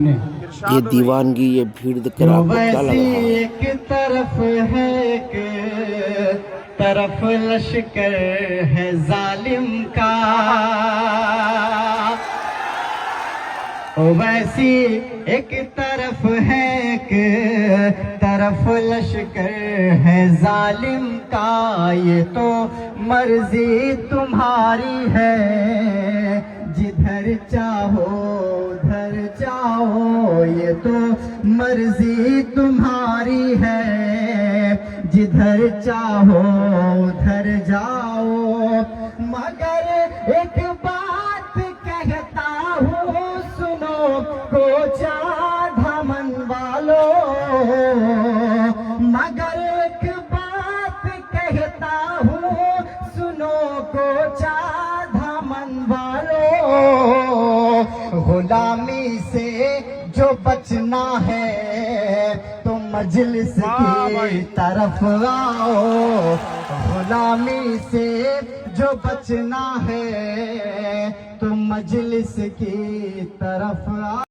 ये दीवानगी, ये भीड़ देख आपको क्या लग रहा है? एक तरफ है, एक तरफ लश्कर है जालिम का, वैसी एक तरफ है, एक तरफ लश्कर है जालिम का। ये तो मर्जी तुम्हारी है, जिधर चाहो उधर जाओ। ये तो मर्जी तुम्हारी है, जिधर चाहो उधर जाओ। मगर एक बात कहता हूँ सुनो, कोचा धमन वालों। मगर एक बात कहता हूँ सुनो, कोचा धमन वालों। गुलामी से जो बचना है तो मजलिस की तरफ आओ। गुलामी से जो बचना है तो मजलिस की तरफ आओ।